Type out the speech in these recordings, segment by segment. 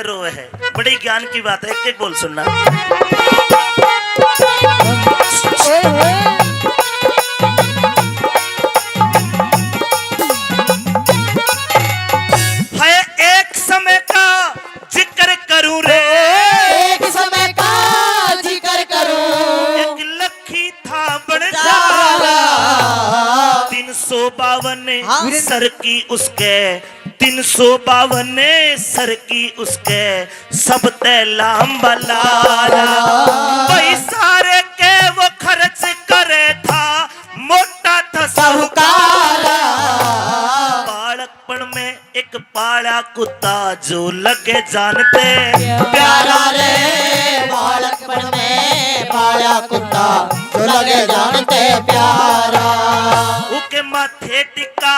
रोए है, बड़ी ज्ञान की बात है। एक एक बोल सुनना। है एक समय का जिक्र करूं रे, एक समय का जिक्र करूं। एक लखी था बड़जारा, 352 सर की उसके, 352 सर की उसके, सब तैलाम बलारा। पैसारे के वो खर्च करे था, मोटा था साहूकारा। बालकपन में एक पाला कुत्ता जो लगे जान पे प्यारा रे, बालकपन में पाला कुत्ता जो लगे जान पे प्यारा। उके माथे टिका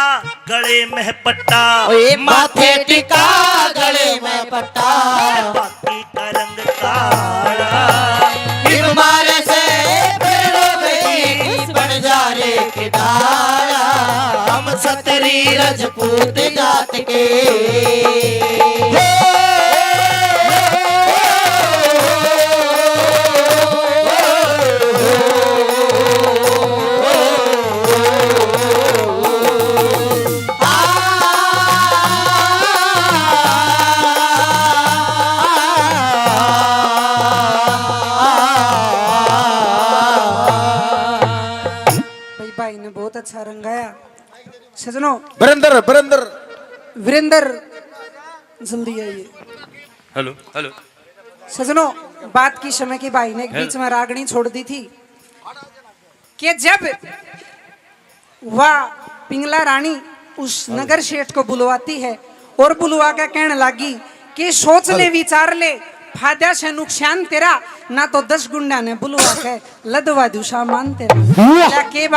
गले में पट्टा, ओए माथे टिका गले में पट्टा, बाकी का रंग काला। मारे से बन जा रे किनारा। हम सतरी रजपूत जात के, बहुत अच्छा रंगाया सजनों। वीरेंद्र वीरेंद्र वीरेंद्र जल्दी आइए। हेलो हेलो सजनों, बात की समय की भाई ने एक बीच में रागनी छोड़ दी थी कि जब वह पिंगला रानी उस नगर शेठ को बुलवाती है और बुलवा के कहने लगी कि सोच ले विचार ले, फायदा से नुकसान तेरा, ना तो 10 गुंडा ने बुलवा के लदवा दू सामान तेरा। के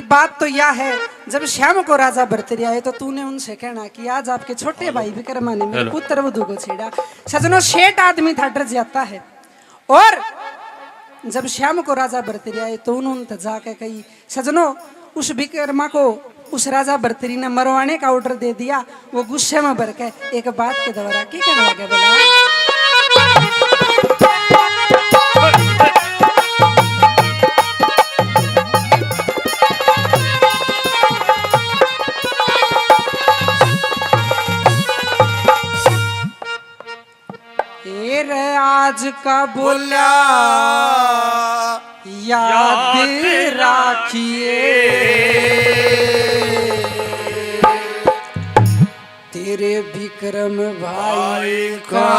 बात तो यह है, जब श्याम को राजा भरतरी आए तो तूने उनसे कहना कि आज आपके छोटे भाई विक्रमा ने मेरे पुत्र वधू को छेड़ा। सजनों, शेठ आदमी था, डर जाता है। और जब श्याम को राजा भरतरी आए तो उन्होंने जाके कही, सजनों उस विक्रमा को उस राजा भरतरी ने मरवाने का ऑर्डर दे दिया। वो गुस्से में भर के एक बात के द्वारा क्या कहने लगे, बोला आज का बोला याद राखिए, तेरे विक्रम भाई का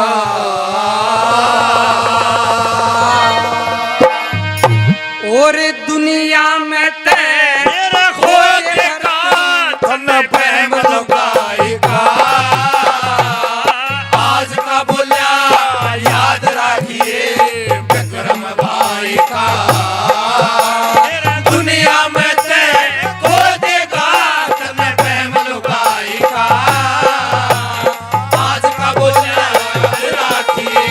और दुनिया में तेरे खोज का धन प्रेम लुगाई का। आज का बोलिया याद राखिए विक्रम भाई का, दुनिया में ते को देगा तुम्हें प्रेम लुगाई का। आज का बोलिया याद राखिए।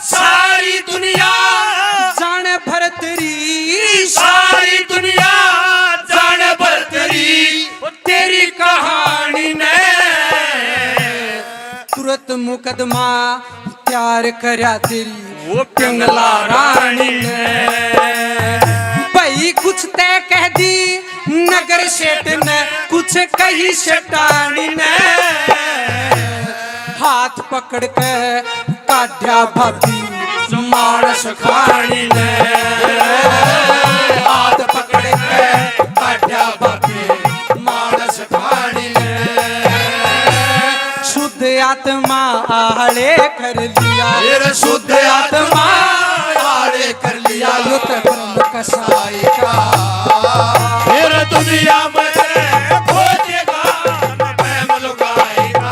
सारी दुनिया जाने भरतरी, सारी दुनिया जाने भरतरी, तेरी कहानी ने तुरंत मुकदमा तैयार करया तेरी वो पिंगला रानी ने। भाई कुछ तय कह दी नगर सेठ ने, कुछ कही सेठानी ने। हाथ पकड़ के काढ़ा भाभी मानस खानी ने, हाथ पकड़ के काढ़ा भाभी मानस खानी ने। शुद्ध आत्मा आड़े कर लिया, फिर शुद्ध आत्मा आड़े कर लिया, युत ब्रह्म कसाई का। फिर दुनिया में खोजेगा प्रेम लुगाई का।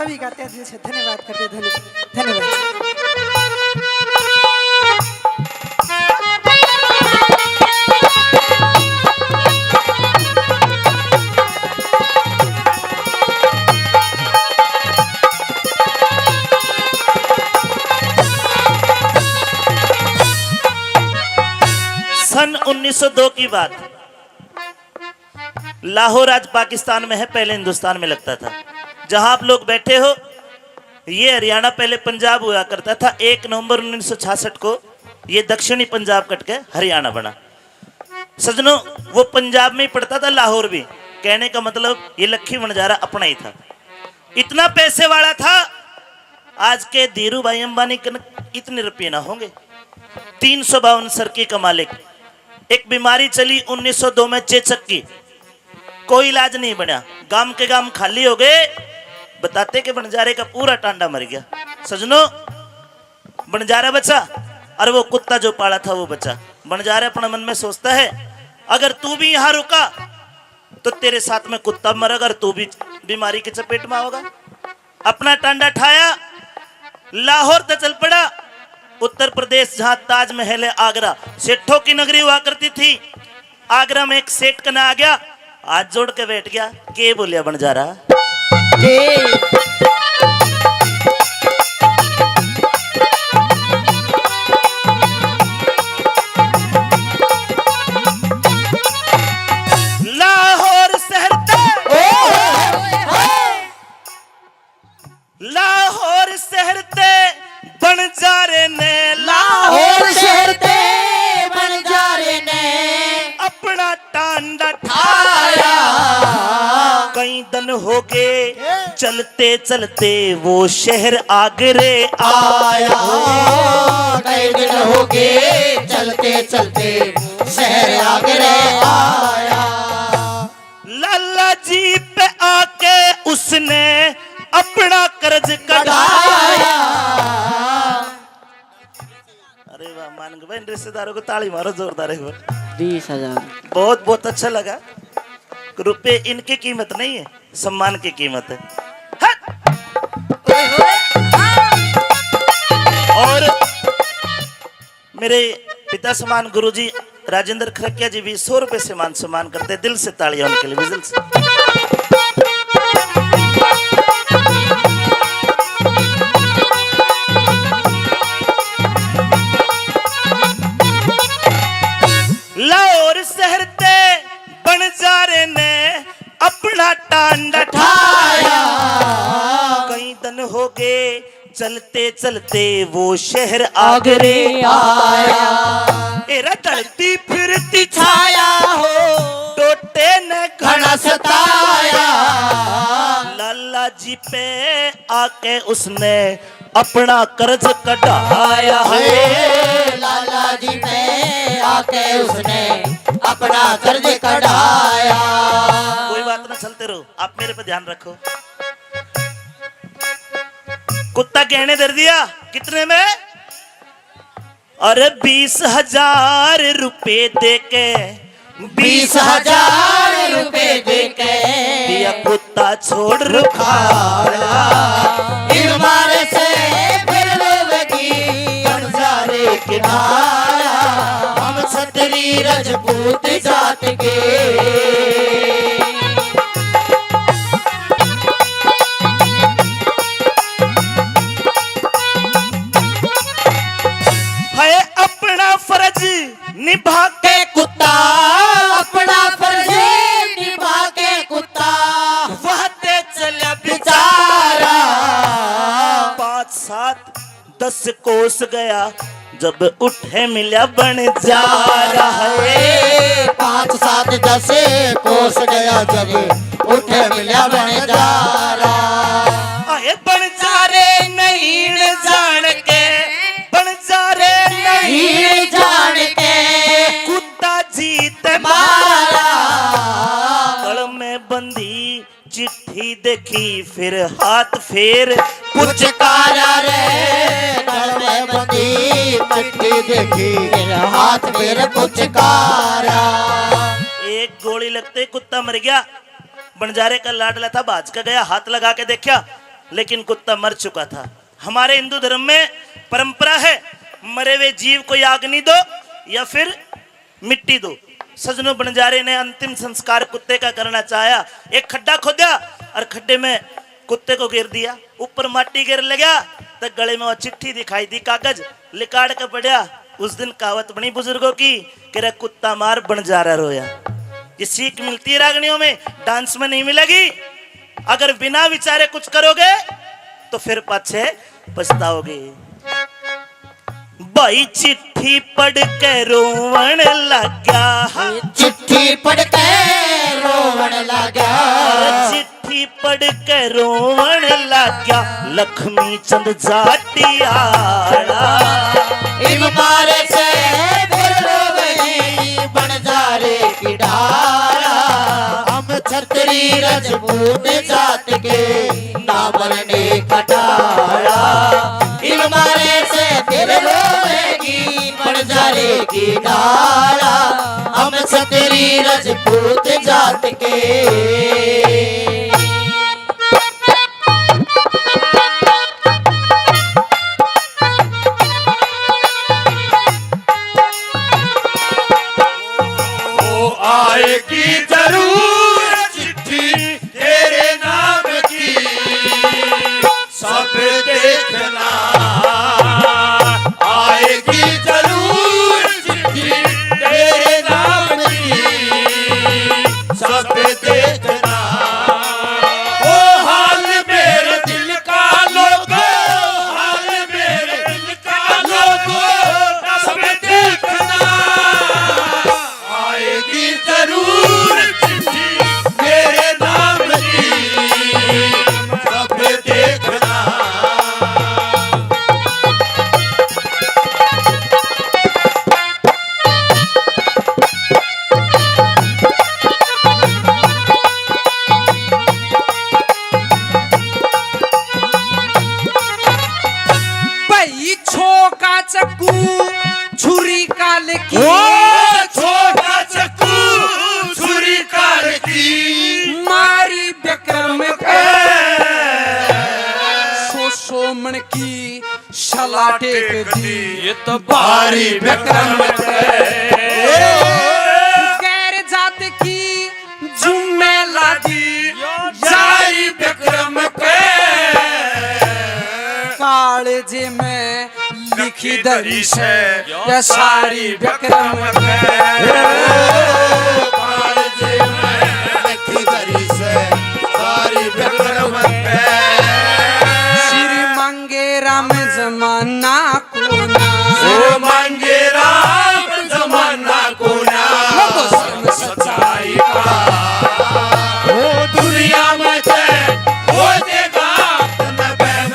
सभी का तहे दिल से धन्यवाद करते, धन्यवाद। सन 1902 की बात, लाहौर आज पाकिस्तान में है, पहले हिंदुस्तान में लगता था। जहां आप लोग बैठे हो ये हरियाणा पहले पंजाब हुआ करता था। 1 नवंबर 1966 को ये दक्षिणी पंजाब कट के हरियाणा बना। सजनों, वो पंजाब में ही पड़ता था, लाहौर भी। कहने का मतलब ये लखी वनजारा अपना ही था। इतना पैसे वाला था, आज के धीरू भाई अंबानी इतने रुपये ना होंगे। 352 सर्की का मालिक। एक बीमारी चली 1902 में चेचक की, कोई इलाज नहीं बना, गांव के गांव खाली हो गए। बताते कि बंजारे का पूरा टांडा मर गया। सजनों, बंजारा बचा और वो कुत्ता जो पाला था वो बचा। बंजारा अपने मन में सोचता है, अगर तू भी यहां रुका तो तेरे साथ में कुत्ता मरेगा और तू भी बीमारी के चपेट में आओगा। अपना टांडा ठाया, लाहौर तक चल पड़ा। उत्तर प्रदेश जहां ताजमहल है, आगरा सेठों की नगरी हुआ करती थी। आगरा में एक सेठ कना आ गया, हाथ जोड़ के बैठ गया। के बोलिया बंजारा, लाहौर शहर लाहौर शहर ते बंजारे ने, लाहौर शहर ते बंजारे ने अपना टांडा ठाया। कई दिन हो गए चलते चलते वो शहर आगरे आया। कई दिन हो गए चलते चलते शहर आगरे आया। लाला जी पे आके उसने अपना कर्ज कढ़ाया। अरे वाह, मान गए भाई। रिश्तेदारों को ताली मारो जोरदार एक बार। 20,000। बहुत बहुत अच्छा लगा। रुपए इनकी कीमत नहीं है, सम्मान की कीमत है। और मेरे पिता समान गुरुजी राजेंद्र खरकिया जी भी 100 रुपए से मान सम्मान करते। दिल से तालियां उनके लिए, दिल से। लाहौर शहर ते बंजारे ने अपना टांडा ठाया। कई दिन हो गए चलते चलते वो शहर आगरे आया। एरा चलती फिरती छाया हो, टोटे ने घना सताया। लाला जी पे आके उसने अपना कर्ज कढ़ाया है। लाला जी पे आके उसने अपना कर्ज कढ़ाया। कोई बात ना, चलते रहो, आप मेरे पे ध्यान रखो। कुत्ता गहने दे दिया, कितने में? अरे 20,000 रुपए दे के, 20,000 रुपए दे के दिया कुत्ता छोड़ रुखाड़ा। इरमारे से फिर लोगी बंजारे किनारा। हम छतरी रजपूत जात के। है अपना फर्ज निभा के कुत्ता अपना फर्ज निभा के कुत्ता वहते चला बेचारा। 5, 7, 10 कोस गया, जब उठे मिला बन जा रहा है। 5, 7, 10 कोस गया, जब उठे मिला बन जा रहा। आए बन जा रे नहीं न जान के, बन जा रे नहीं जान के कुत्ता जीत मारा। गल में बंदी चिट्ठी देखी, फिर हाथ फेर पुचकारा रे। गल में बंदी चिट्ठी देखी, हाथ फिर पुचकारा। एक गोली लगते कुत्ता मर गया। बंजारे का लाडला था, भाज का गया, हाथ लगा के देखा, लेकिन कुत्ता मर चुका था। हमारे हिंदू धर्म में परंपरा है, मरे हुए जीव को अग्नि दो या फिर मिट्टी दो। सजनों बंजारे ने अंतिम संस्कार कुत्ते का करना चाहा। एक खड्डा खोदा और खड्डे में कुत्ते को गिर दिया। ऊपर माटी गिर लगा तो गले में वो चिट्ठी दिखाई दी, कागज लिकाड़ के पड़ा। उस दिन कहावत बनी बुजुर्गों की कि रे कुत्ता मार बंजारा रोया। ये सीख मिलती है रागनियों में, डांस में नहीं मिलेगी। अगर बिना विचारे कुछ करोगे तो फिर पाछे पछताओगे। भाई चिट्ठी पढ़ के रोवण लगा, चिट्ठी पढ़ के रोवण लगा, चिट्ठी पढ़ के रोवण लगा, लक्ष्मी चंद जाटियाला। इन मारे से फिर रोवनी बंजारे की डाला। हम छतरी रजपूत जात के ना बनने कटाड़ा। इन मारे से फिर रोवेगी बंजारे की डाला। हम छतरी रजपूत जात के। आएगी जरूर चिट्ठी तेरे नाम की, सब देखना। आएगी जरूर चिट्ठी तेरे नाम की, सब देखना। ओ हाल मेरे दिल का लोगो, हाल मेरे दिल का लोगो, सब देखना। आएगी जरूर चिट्ठी मेरे नाम की, सब देखना। भाई छोका चक्कू छुरी काल की, ओ छोटा चक्कू छुरी कार की, मारी विक्रम के सोमन की शला टेक दी। ये तो भारी विक्रम गैर जात की जुम्मे लादी, जाई विक्रम के। कालजे में लिखी दरी से ये सारी विक्रम के।